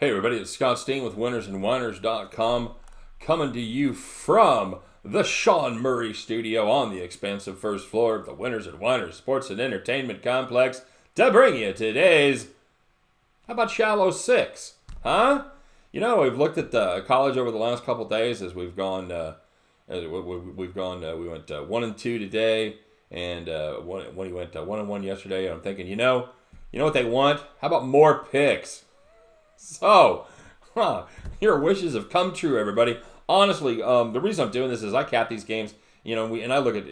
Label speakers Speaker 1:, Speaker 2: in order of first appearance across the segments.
Speaker 1: Hey everybody, it's Scott Steen with winnersandwhiners.com coming to you from the Sean Murray studio on the expansive first floor of the Winners and Whiners Sports and Entertainment Complex to bring you today's, how about Shallow 6? Huh? You know, we've looked at college over the last couple days as we've gone, we went 1-2 today and when he went 1-1 yesterday. And I'm thinking, you know what they want? How about more picks? So, your wishes have come true, everybody. Honestly, the reason I'm doing this is I cap these games, and I look at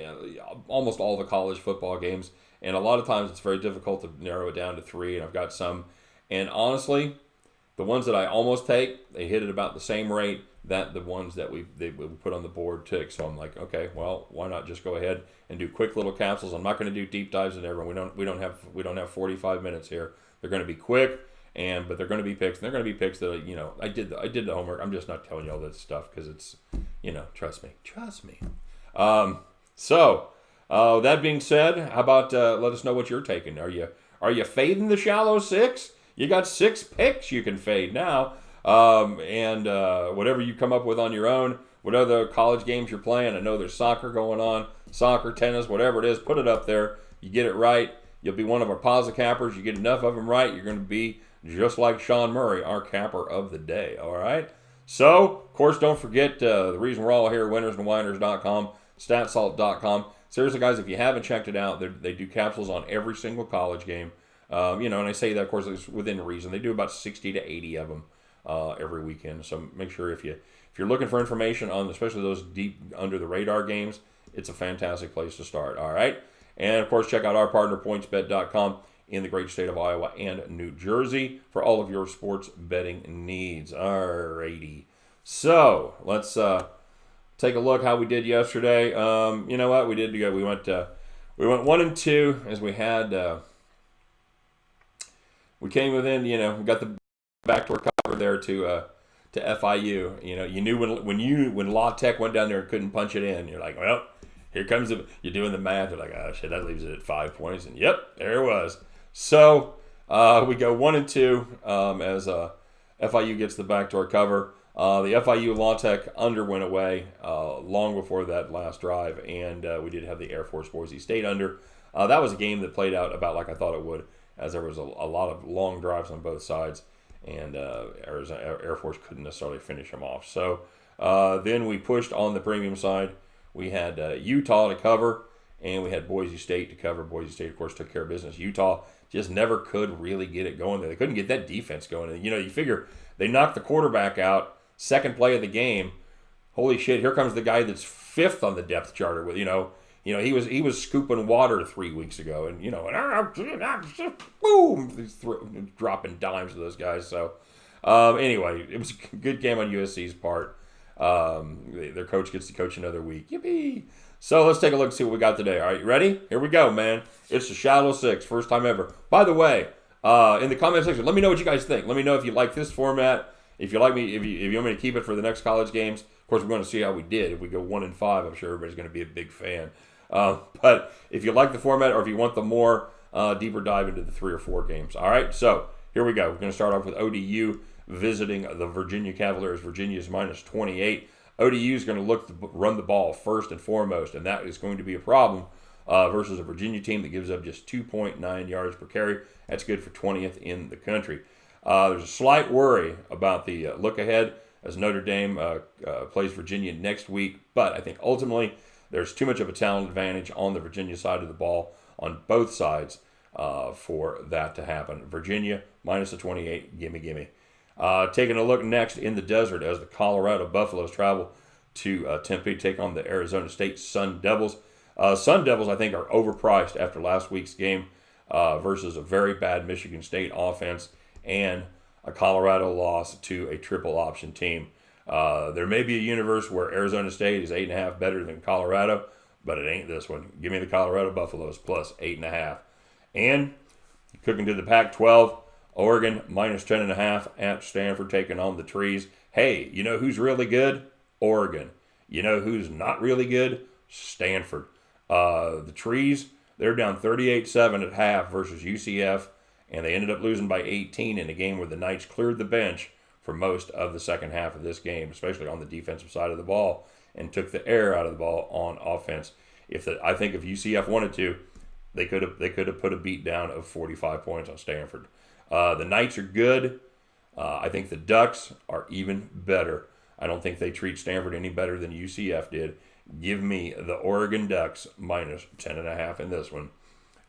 Speaker 1: almost all the college football games, and a lot of times it's very difficult to narrow it down to three, and I've got some. And honestly, the ones that I almost take, they hit at about the same rate that the ones that we put on the board took. So I'm like, okay, well, why not just go ahead and do quick little capsules? I'm not going to do deep dives in everyone. We don't have 45 minutes here. They're going to be quick. But they're going to be picks. And they're going to be picks that I did the homework. I'm just not telling you all this stuff because it's trust me. So that being said, how about let us know what you're taking? Are you fading the Shallow 6? You got 6 picks you can fade now, and whatever you come up with on your own, whatever college games you're playing. I know there's soccer going on, soccer, tennis, whatever it is. Put it up there. You get it right, you'll be one of our positive cappers. You get enough of them right, you're going to be just like Sean Murray, our capper of the day. All right. So, of course, don't forget the reason we're all here: winnersandwhiners.com, statsalt.com. Seriously, guys, if you haven't checked it out, they do capsules on every single college game. And I say that, of course, it's within reason. They do about 60 to 80 of them every weekend. So make sure if you're looking for information on especially those deep under the radar games, it's a fantastic place to start. All right. And of course, check out our partner pointsbet.com in the great state of Iowa and New Jersey for all of your sports betting needs. Alrighty. So let's take a look how we did yesterday. You know what? We did good. We went 1-2 as we had we came within, we got the backdoor cover there to FIU. You knew when La Tech went down there and couldn't punch it in, you're like, well, here comes you're doing the math. You're like, oh shit, that leaves it at 5 points, and yep, there it was. So we go 1-2 as FIU gets the backdoor cover. The FIU La Tech under went away long before that last drive, and we did have the Air Force Boise State under. That was a game that played out about like I thought it would, as there was a lot of long drives on both sides, and Air Force couldn't necessarily finish them off. So then we pushed on the premium side. We had Utah to cover, and we had Boise State to cover. Boise State, of course, took care of business. Utah just never could really get it going there. They couldn't get that defense going. And, you figure they knocked the quarterback out, second play of the game. Holy shit, here comes the guy that's 5th on the depth chart. With he was scooping water 3 weeks ago, and boom, he's dropping dimes to those guys. So anyway, it was a good game on USC's part. Their coach gets to coach another week. Yippee! So let's take a look and see what we got today. All right, you ready? Here we go, man. It's the Shallow 6, first time ever. By the way, in the comment section, let me know what you guys think. Let me know if you like this format. If you like me, if you want me to keep it for the next college games. Of course, we're going to see how we did. If we go 1-5, I'm sure everybody's going to be a big fan. But if you like the format, or if you want the more deeper dive into the 3 or 4 games. All right, so here we go. We're going to start off with ODU visiting the Virginia Cavaliers. Virginia's minus 28. ODU is going to look to run the ball first and foremost, and that is going to be a problem versus a Virginia team that gives up just 2.9 yards per carry. That's good for 20th in the country. There's a slight worry about the look ahead as Notre Dame plays Virginia next week, but I think ultimately there's too much of a talent advantage on the Virginia side of the ball on both sides for that to happen. Virginia minus the 28, gimme. Taking a look next in the desert as the Colorado Buffaloes travel to Tempe, take on the Arizona State Sun Devils. Sun Devils, I think, are overpriced after last week's game versus a very bad Michigan State offense and a Colorado loss to a triple option team. There may be a universe where Arizona State is 8.5 better than Colorado, but it ain't this one. Give me the Colorado Buffaloes plus 8.5. And cooking to the Pac-12, Oregon minus 10.5 at Stanford taking on the Trees. Hey, you know who's really good? Oregon. You know who's not really good? Stanford. The Trees, they're down 38-7 at half versus UCF, and they ended up losing by 18 in a game where the Knights cleared the bench for most of the second half of this game, especially on the defensive side of the ball, and took the air out of the ball on offense. I think if UCF wanted to, they could have put a beat down of 45 points on Stanford. The Knights are good. I think the Ducks are even better. I don't think they treat Stanford any better than UCF did. Give me the Oregon Ducks minus 10.5 in this one.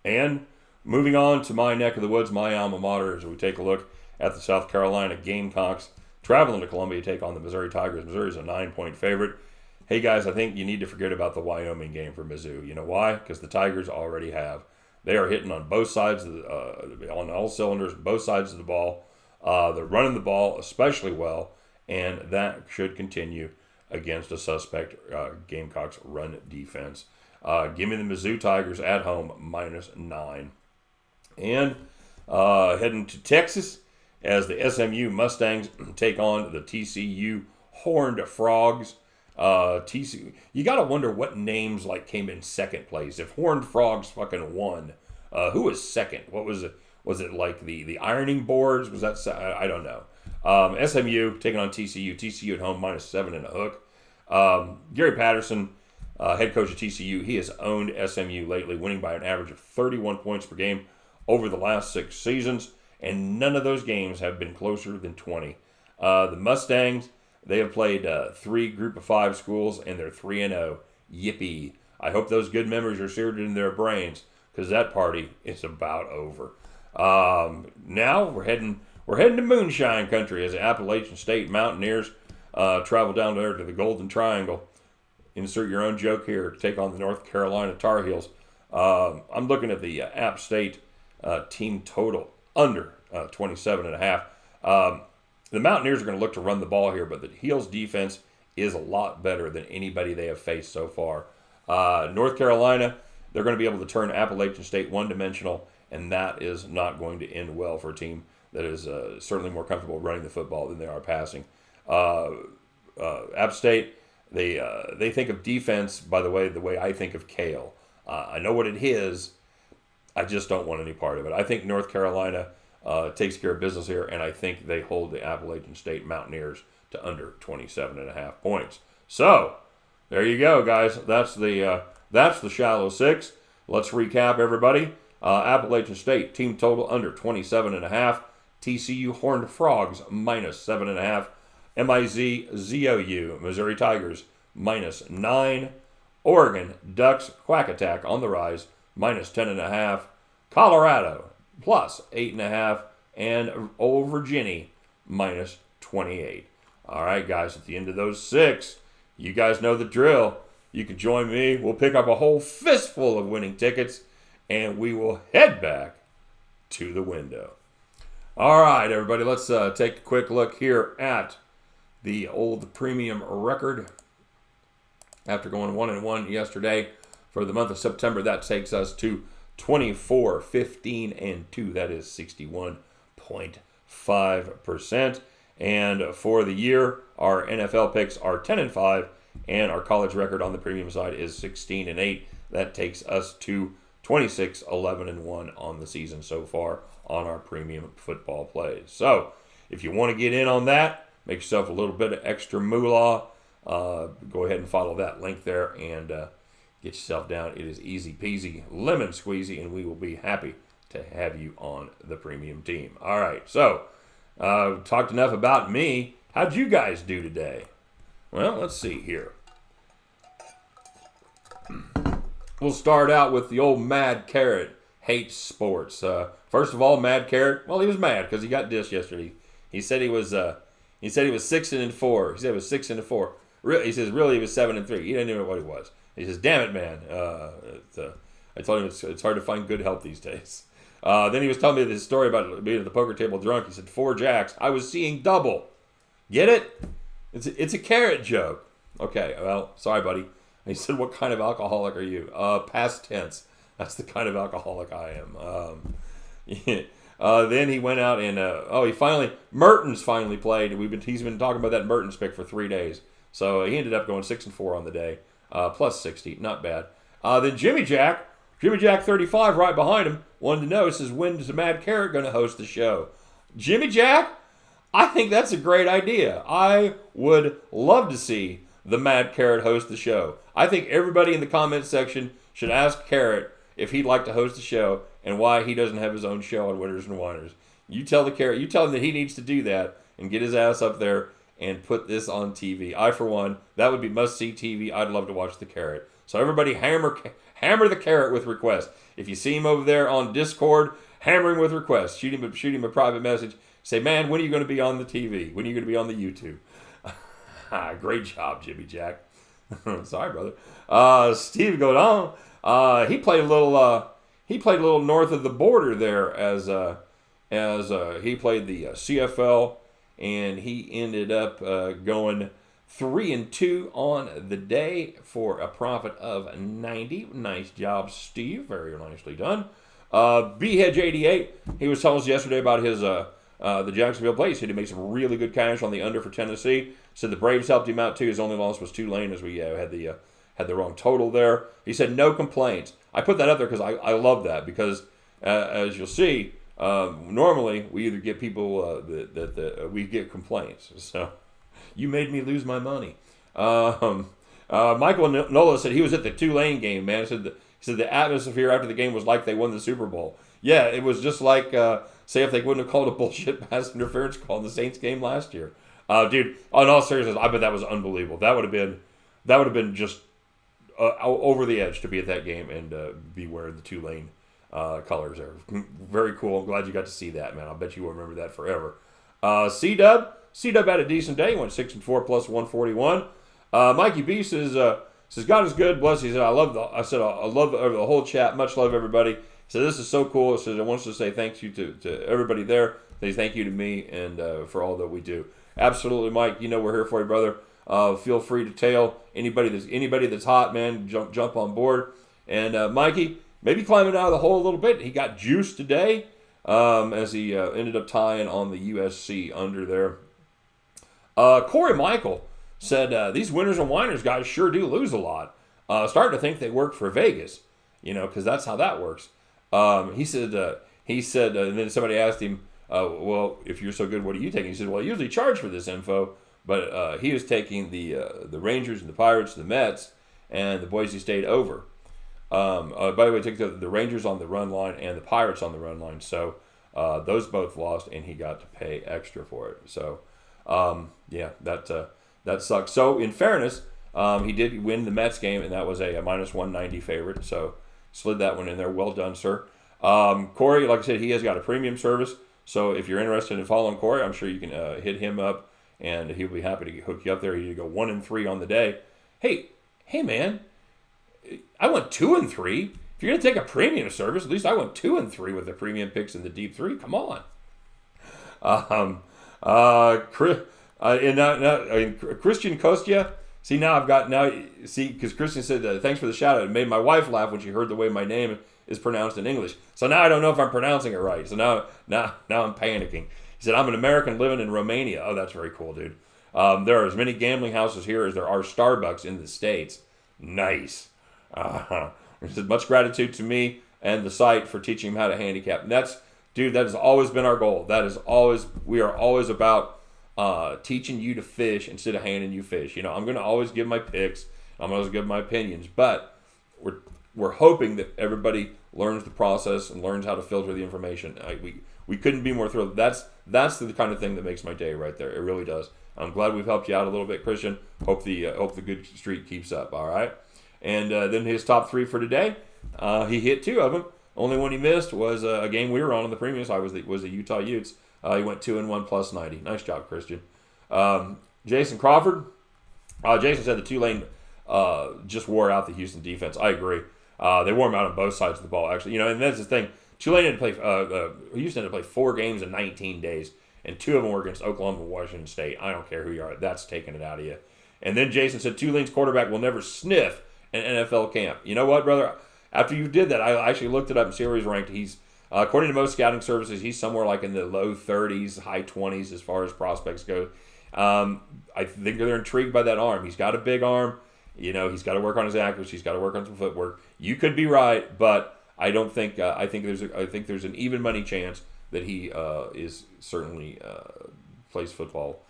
Speaker 1: And moving on to my neck of the woods, my alma mater, as we take a look at the South Carolina Gamecocks traveling to Columbia to take on the Missouri Tigers. Missouri's a 9-point favorite. Hey, guys, I think you need to forget about the Wyoming game for Mizzou. You know why? Because the Tigers already have. They are hitting on both sides, on all cylinders, both sides of the ball. They're running the ball especially well, and that should continue against a suspect Gamecocks run defense. Give me the Mizzou Tigers at home, minus 9. And heading to Texas as the SMU Mustangs take on the TCU Horned Frogs. TCU, you got to wonder what names came in second place. If Horned Frogs fucking won, who was second? What was it? Was it like the ironing boards? Was that? I don't know. SMU taking on TCU. TCU at home, minus 7 and a hook. Gary Patterson, head coach of TCU, he has owned SMU lately, winning by an average of 31 points per game over the last 6 seasons, and none of those games have been closer than 20. The Mustangs, they have played 3 Group of 5 schools, and they're 3-0. Yippee. I hope those good memories are seared in their brains, because that party is about over. Now we're heading to Moonshine Country as the Appalachian State Mountaineers travel down there to the Golden Triangle. Insert your own joke here to take on the North Carolina Tar Heels. I'm looking at the App State team total under 27.5. The Mountaineers are going to look to run the ball here, but the Heels defense is a lot better than anybody they have faced so far. North Carolina, they're going to be able to turn Appalachian State one-dimensional, and that is not going to end well for a team that is certainly more comfortable running the football than they are passing. App State, they think of defense by the way I think of kale. I know what it is. I just don't want any part of it. I think North Carolina takes care of business here, and I think they hold the Appalachian State Mountaineers to under 27.5 points. So there you go, guys. That's the shallow 6. Let's recap, everybody. Appalachian State team total under 27.5. TCU Horned Frogs minus 7.5. MIZ-ZOU Missouri Tigers minus 9. Oregon Ducks Quack Attack on the rise minus 10.5. Colorado plus 8.5. And Old Virginia minus 28. All right, guys, at the end of those 6, you guys know the drill. You can join me. We'll pick up a whole fistful of winning tickets, and we will head back to the window. All right, everybody, let's take a quick look here at the old premium record. After going 1-1 yesterday for the month of September, that takes us to 24-15-2. That is 61.5%. And for the year, our NFL picks are 10-5, and our college record on the premium side is 16-8. That takes us to 26-11-1 on the season so far on our premium football plays. So if you want to get in on that, make yourself a little bit of extra moolah. Go ahead and follow that link there and get yourself down. It is easy peasy, lemon squeezy, and we will be happy to have you on the premium team. All right, so talked enough about me. How'd you guys do today? Well, let's see here. We'll start out with the old Mad Carrot hates sports. First of all, Mad Carrot, well, he was mad because he got dissed yesterday. He said he was 6-4. He said he was 6-4. He says really he was 7-3. He didn't know what he was. He says, "Damn it, man." I told him it's hard to find good help these days. Then he was telling me this story about being at the poker table drunk. He said, 4 jacks. I was seeing double. Get it? It's a carrot joke. Okay, well, sorry, buddy. And he said, "What kind of alcoholic are you?" Past tense. That's the kind of alcoholic I am. Then he went out and Mertens finally played. He's been talking about that Mertens pick for 3 days. So he ended up going 6-4 on the day, plus 60, not bad. Then Jimmy Jack 35 right behind him, wanted to know, says, when is the Mad Carrot going to host the show? Jimmy Jack, I think that's a great idea. I would love to see the Mad Carrot host the show. I think everybody in the comments section should ask Carrot if he'd like to host the show and why he doesn't have his own show on Winners and Whiners. You tell the Carrot, you tell him that he needs to do that and get his ass up there and put this on TV. I, for one, that would be must-see TV. I'd love to watch the Carrot. So everybody hammer the Carrot with requests. If you see him over there on Discord, hammering with requests. Shoot him a private message. Say, man, when are you going to be on the TV? When are you going to be on the YouTube? Great job, Jimmy Jack. Sorry, brother. Steve Godin, he played a little north of the border there as he played the CFL, and he ended up going 3-2 on the day for a profit of 90. Nice job, Steve. Very nicely done. B-Hedge88, he was telling us yesterday about his the Jacksonville play. He said he made some really good cash on the under for Tennessee. Said the Braves helped him out too. His only loss was Tulane, as we had the wrong total there. He said no complaints. I put that up there because I love that, because as you'll see, normally we either get people we get complaints. So you made me lose my money. Michael Nola said he was at the Tulane game, man. He said the atmosphere after the game was like they won the Super Bowl. Yeah, it was just like, say if they wouldn't have called a bullshit pass interference call in the Saints game last year. Dude, on all seriousness, I bet that was unbelievable. That would have been just over the edge to be at that game and be wearing the Tulane colors there. Very cool. I'm glad you got to see that, man. I bet you will remember that forever. C-Dub had a decent day. He went 6-4 plus 141. Mikey B says God is good. Bless. He said I love the whole chat. Much love, everybody. So this is so cool. It says I want to say thank you to everybody there. Say thank you to me and for all that we do. Absolutely, Mike. You know we're here for you, brother. Feel free to tail anybody that's hot, man. Jump on board. And Mikey, maybe climbing out of the hole a little bit. He got juiced today as he ended up tying on the USC under there. Corey Michael said these Winners and Whiners guys sure do lose a lot. Starting to think they work for Vegas, because that's how that works. He said, and then somebody asked him, well, if you're so good, what are you taking? He said, well, I usually charge for this info, but he was taking the Rangers and the Pirates, the Mets, and the Boise State over. By the way, he took the Rangers on the run line and the Pirates on the run line, so those both lost, and he got to pay extra for it. So, yeah, that sucks. So, in fairness, he did win the Mets game, and that was a minus 190 favorite, so slid that one in there. Well done, sir. Corey, like I said, he has got a premium service. So if you're interested in following Corey, I'm sure you can hit him up, and he'll be happy to hook you up there. You go 1-3 on the day. Hey, man, I went 2-3. If you're gonna take a premium service, at least I went 2-3 with the premium picks in the Deep-3. Come on. Christian Kostya. See, because Christian said, thanks for the shout out. It made my wife laugh when she heard the way my name is pronounced in English. So now I don't know if I'm pronouncing it right. So now I'm panicking. He said, I'm an American living in Romania. Oh, that's very cool, dude. There are as many gambling houses here as there are Starbucks in the States. Nice. He said, much gratitude to me and the site for teaching him how to handicap. And that has always been our goal. We are always about teaching you to fish instead of handing you fish. I'm going to always give my picks. I'm always give my opinions, but we're hoping that everybody learns the process and learns how to filter the information. We couldn't be more thrilled. That's the kind of thing that makes my day right there. It really does. I'm glad we've helped you out a little bit, Christian. Hope the good streak keeps up. All right. And then his top 3 for today, he hit 2 of them. Only one he missed was a game we were on the premium side was the Utah Utes. He went 2-1 plus 90. Nice job, Christian. Jason Crawford. Jason said the Tulane just wore out the Houston defense. I agree. They wore them out on both sides of the ball, actually. And that's the thing. Tulane had to play. Houston had to play 4 games in 19 days, and 2 of them were against Oklahoma and Washington State. I don't care who you are. That's taking it out of you. And then Jason said Tulane's quarterback will never sniff an NFL camp. You know what, brother? After you did that, I actually looked it up and see where he's ranked. He's according to most scouting services, he's somewhere like in the low 30s, high 20s as far as prospects go. I think they're intrigued by that arm. He's got a big arm. He's got to work on his accuracy. He's got to work on some footwork. You could be right, but I don't think. I think there's an even money chance that he is certainly plays football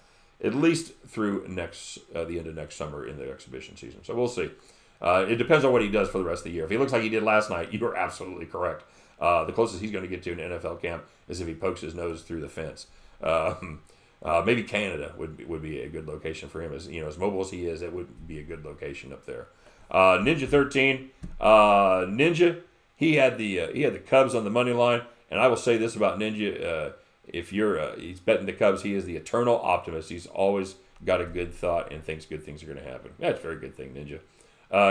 Speaker 1: at least through the end of next summer in the exhibition season. So we'll see. It depends on what he does for the rest of the year. If he looks like he did last night, you are absolutely correct. The closest he's going to get to an NFL camp is if he pokes his nose through the fence. Maybe Canada would be a good location for him. As mobile as he is, it would be a good location up there. Ninja 13, Ninja, he had the Cubs on the money line, and I will say this about Ninja: if he's betting the Cubs, he is the eternal optimist. He's always got a good thought and thinks good things are going to happen. That's a very good thing, Ninja.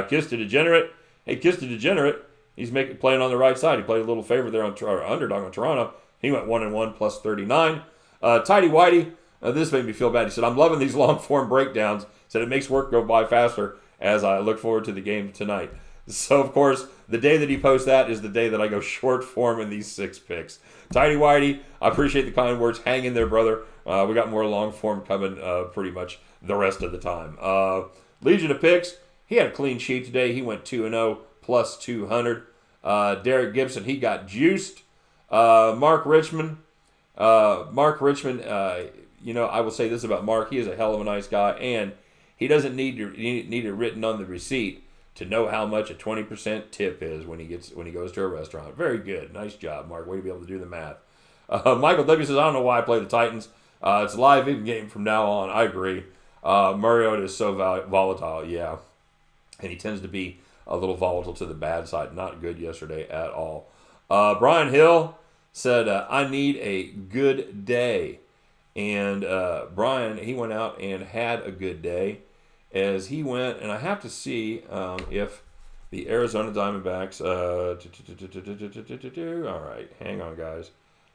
Speaker 1: Kiss to Degenerate. Hey, Kiss to Degenerate. He's playing on the right side. He played a little favor there on underdog on Toronto. He went 1-1 plus 39. Tidy Whitey. This made me feel bad. He said, "I'm loving these long form breakdowns." He said it makes work go by faster as I look forward to the game tonight. So, of course, the day that he posts that is the day that I go short form in these 6 picks. Tidy Whitey, I appreciate the kind words. Hang in there, brother. We got more long form coming pretty much the rest of the time. Legion of Picks, he had a clean sheet today. He went 2-0 plus 200. Derek Gibson, he got juiced. Mark Richmond, I will say this about Mark. He is a hell of a nice guy, and he doesn't need it written on the receipt to know how much a 20% tip is when he goes to a restaurant. Very good. Nice job, Mark. Way to be able to do the math. Michael W. says, "I don't know why I play the Titans. It's a live game from now on." I agree. Mariota is so volatile, yeah. And he tends to be a little volatile to the bad side. Not good yesterday at all. Brian Hill said, "I need a good day." And Brian, he went out and had a good day as he went, and I have to see if the Arizona Diamondbacks, all right, hang on, guys.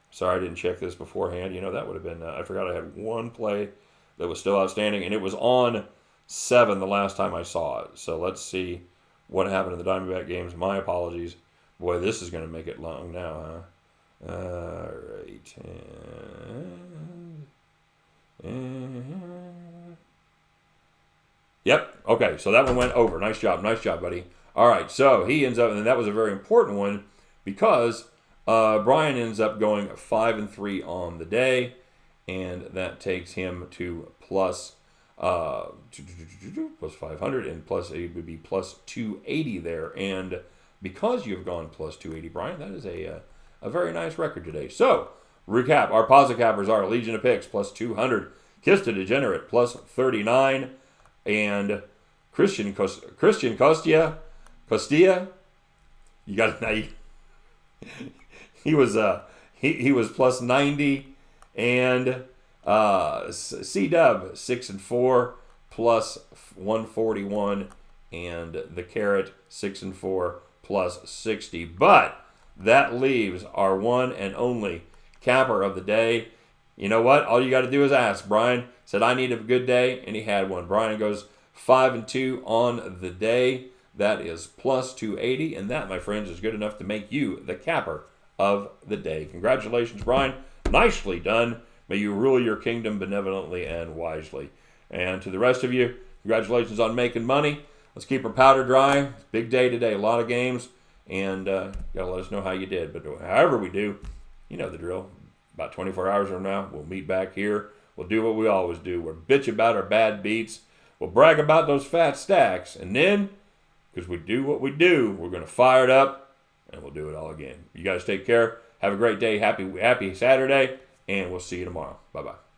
Speaker 1: Sorry I didn't check this beforehand. That would have been, I forgot I had one play that was still outstanding, and it was on 7 the last time I saw it. So let's see what happened in the Diamondback games. My apologies. Boy, this is going to make it long now, huh? All right. Yep. Okay. So that one went over. Nice job, buddy. All right. So he ends up, and that was a very important one because Brian ends up going 5-3 on the day, and that takes him to plus 500, and plus it would be plus 280 there. And because you've gone plus 280, Brian, that is a very nice record today. So recap: our posit cappers are Legion of Picks plus 200, Kiss to Degenerate plus 39. And Christian Costia, you got it now. He was plus 90, and C-Dub 6-4 plus 141, and the Carrot 6-4 plus 60. But that leaves our one and only capper of the day. You know what? All you got to do is ask. Brian said, "I need a good day," and he had one. Brian goes 5-2 on the day. That is plus 280, and that, my friends, is good enough to make you the capper of the day. Congratulations, Brian. Nicely done. May you rule your kingdom benevolently and wisely. And to the rest of you, congratulations on making money. Let's keep our powder dry. Big day today. A lot of games, and got to let us know how you did. But however we do, you know the drill. About 24 hours from now, we'll meet back here. We'll do what we always do. We'll bitch about our bad beats. We'll brag about those fat stacks. And then, because we do what we do, we're going to fire it up, and we'll do it all again. You guys take care. Have a great day. Happy Saturday, and we'll see you tomorrow. Bye-bye.